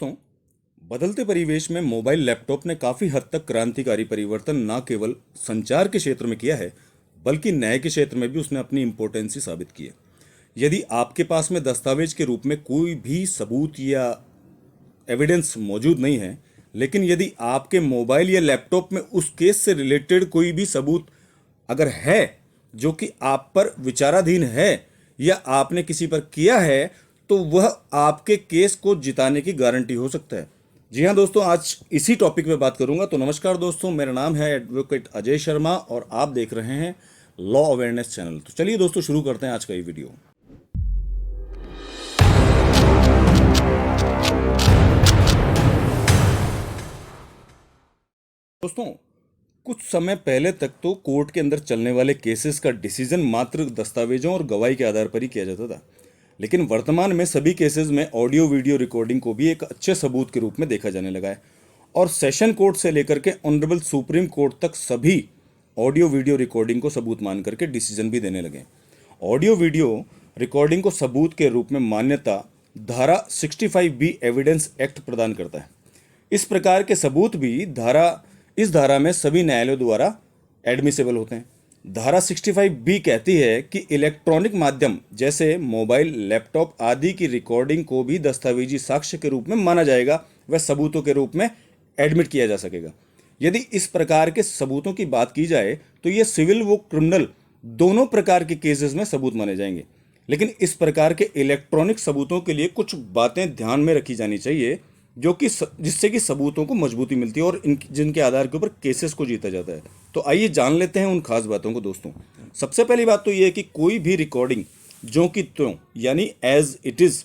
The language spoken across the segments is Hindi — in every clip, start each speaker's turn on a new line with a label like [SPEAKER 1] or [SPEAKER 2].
[SPEAKER 1] दोस्तों, बदलते परिवेश में मोबाइल लैपटॉप ने काफ़ी हद तक क्रांतिकारी परिवर्तन न केवल संचार के क्षेत्र में किया है, बल्कि न्याय के क्षेत्र में भी उसने अपनी इम्पोर्टेंसी साबित की है। यदि आपके पास में दस्तावेज के रूप में कोई भी सबूत या एविडेंस मौजूद नहीं है, लेकिन यदि आपके मोबाइल या लैपटॉप में उस केस से रिलेटेड कोई भी सबूत अगर है जो कि आप पर विचाराधीन है या आपने किसी पर किया है, तो वह आपके केस को जिताने की गारंटी हो सकता है। जी हाँ दोस्तों, आज इसी टॉपिक पे बात करूंगा। तो नमस्कार दोस्तों, मेरा नाम है एडवोकेट अजय शर्मा और आप देख रहे हैं लॉ अवेयरनेस चैनल। तो चलिए दोस्तों, शुरू करते हैं आज का ये वीडियो। दोस्तों, कुछ समय पहले तक तो कोर्ट के अंदर चलने वाले केसेस का डिसीजन मात्र दस्तावेजों और गवाही के आधार पर ही किया जाता था, लेकिन वर्तमान में सभी केसेस में ऑडियो वीडियो रिकॉर्डिंग को भी एक अच्छे सबूत के रूप में देखा जाने लगा है। और सेशन कोर्ट से लेकर के ऑनरेबल सुप्रीम कोर्ट तक सभी ऑडियो वीडियो रिकॉर्डिंग को सबूत मान करके डिसीजन भी देने लगे। ऑडियो वीडियो रिकॉर्डिंग को सबूत के रूप में मान्यता धारा 65B एविडेंस एक्ट प्रदान करता है। इस प्रकार के सबूत भी इस धारा में सभी न्यायालयों द्वारा एडमिसेबल होते हैं। धारा 65B कहती है कि इलेक्ट्रॉनिक माध्यम जैसे मोबाइल, लैपटॉप आदि की रिकॉर्डिंग को भी दस्तावेजी साक्ष्य के रूप में माना जाएगा, वह सबूतों के रूप में एडमिट किया जा सकेगा। यदि इस प्रकार के सबूतों की बात की जाए तो ये सिविल व क्रिमिनल दोनों प्रकार के केसेस में सबूत माने जाएंगे। लेकिन इस प्रकार के इलेक्ट्रॉनिक सबूतों के लिए कुछ बातें ध्यान में रखी जानी चाहिए, जो कि जिससे कि सबूतों को मजबूती मिलती है और जिनके आधार के ऊपर केसेस को जीता जाता है। तो आइए जान लेते हैं उन खास बातों को। दोस्तों, सबसे पहली बात तो ये है कि कोई भी रिकॉर्डिंग जो कि त्यों यानी एज इट इज़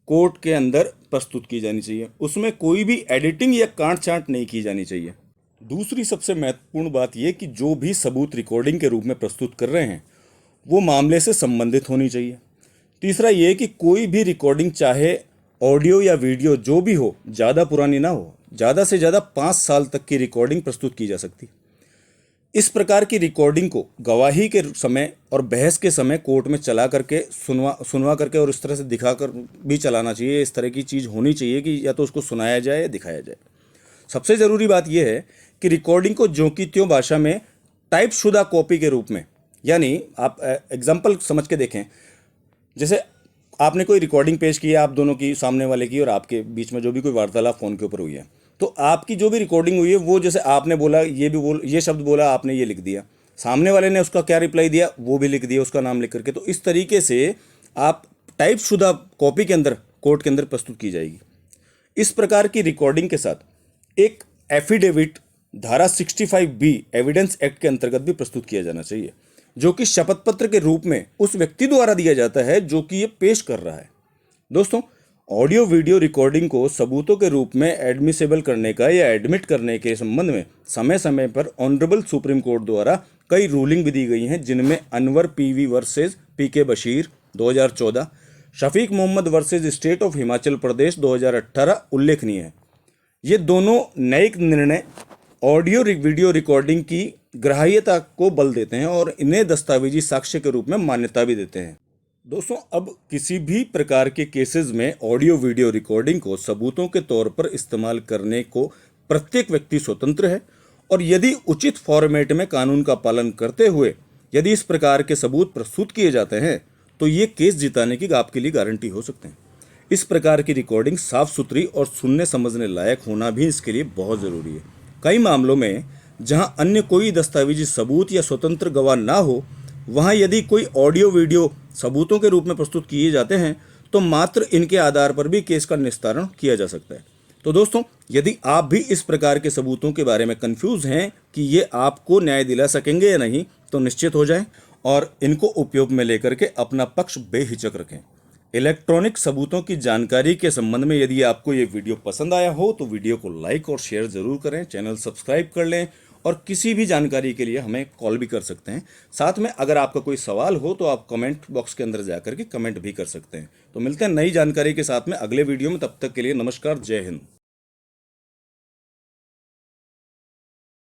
[SPEAKER 1] कोर्ट के अंदर प्रस्तुत की जानी चाहिए। उसमें कोई भी एडिटिंग या काट छांट नहीं की जानी चाहिए। दूसरी सबसे महत्वपूर्ण बात यह कि जो भी सबूत रिकॉर्डिंग के रूप में प्रस्तुत कर रहे हैं वो मामले से संबंधित होनी चाहिए। तीसरा ये कि कोई भी रिकॉर्डिंग चाहे ऑडियो या वीडियो जो भी हो, ज़्यादा पुरानी ना हो। ज़्यादा से ज़्यादा 5 साल तक की रिकॉर्डिंग प्रस्तुत की जा सकती। इस प्रकार की रिकॉर्डिंग को गवाही के समय और बहस के समय कोर्ट में चला करके सुनवा करके और इस तरह से दिखा कर भी चलाना चाहिए। इस तरह की चीज़ होनी चाहिए कि या तो उसको सुनाया जाए या दिखाया जाए। सबसे ज़रूरी बात यह है कि रिकॉर्डिंग को ज्यों की त्यों भाषा में टाइप शुदा कॉपी के रूप में, यानी आप एग्जाम्पल समझ के देखें। जैसे आपने कोई रिकॉर्डिंग पेश की है, आप दोनों की, सामने वाले की और आपके बीच में जो भी कोई वार्तालाप फ़ोन के ऊपर हुई है, तो आपकी जो भी रिकॉर्डिंग हुई है वो जैसे आपने बोला ये शब्द बोला, आपने ये लिख दिया, सामने वाले ने उसका क्या रिप्लाई दिया वो भी लिख दिया, उसका नाम लिख करके। तो इस तरीके से आप टाइप शुदा कॉपी के अंदर कोर्ट के अंदर प्रस्तुत की जाएगी। इस प्रकार की रिकॉर्डिंग के साथ एक एफिडेविट धारा 65B एविडेंस एक्ट के अंतर्गत भी प्रस्तुत किया जाना चाहिए, जो कि शपथ पत्र के रूप में उस व्यक्ति द्वारा दिया जाता है जो कि ये पेश कर रहा है। दोस्तों, ऑडियो वीडियो रिकॉर्डिंग को सबूतों के रूप में एडमिसेबल करने का या एडमिट करने के संबंध में समय समय पर ऑनरेबल सुप्रीम कोर्ट द्वारा कई रूलिंग भी दी गई हैं, जिनमें Anwar PV versus PK Basheer 2014, Shafiq Mohammad versus state of Himachal Pradesh 2018 उल्लेखनीय है। ये दोनों न्यायिक निर्णय ऑडियो वीडियो रिकॉर्डिंग की ग्राह्यता को बल देते हैं और इन्हें दस्तावेजी साक्ष्य के रूप में मान्यता भी देते हैं। दोस्तों, अब किसी भी प्रकार के केसेस में ऑडियो वीडियो रिकॉर्डिंग को सबूतों के तौर पर इस्तेमाल करने को प्रत्येक व्यक्ति स्वतंत्र है, और यदि उचित फॉर्मेट में कानून का पालन करते हुए यदि इस प्रकार के सबूत प्रस्तुत किए जाते हैं तो ये केस जिताने की आपके लिए गारंटी हो सकते हैं। इस प्रकार की रिकॉर्डिंग साफ सुथरी और सुनने समझने लायक होना भी इसके लिए बहुत ज़रूरी है। कई मामलों में जहां अन्य कोई दस्तावेजी सबूत या स्वतंत्र गवाह ना हो, वहां यदि कोई ऑडियो वीडियो सबूतों के रूप में प्रस्तुत किए जाते हैं तो मात्र इनके आधार पर भी केस का निस्तारण किया जा सकता है। तो दोस्तों, यदि आप भी इस प्रकार के सबूतों के बारे में कंफ्यूज हैं कि ये आपको न्याय दिला सकेंगे या नहीं, तो निश्चित हो जाएं और इनको उपयोग में लेकर के अपना पक्ष बेहिचक रखें। इलेक्ट्रॉनिक सबूतों की जानकारी के संबंध में यदि आपको ये वीडियो पसंद आया हो तो वीडियो को लाइक और शेयर ज़रूर करें, चैनल सब्सक्राइब कर लें और किसी भी जानकारी के लिए हमें कॉल भी कर सकते हैं। साथ में अगर आपका कोई सवाल हो तो आप कमेंट बॉक्स के अंदर जाकर के कमेंट भी कर सकते हैं। तो मिलते हैं नई जानकारी के साथ में अगले वीडियो में। तब तक के लिए नमस्कार, जय हिंद।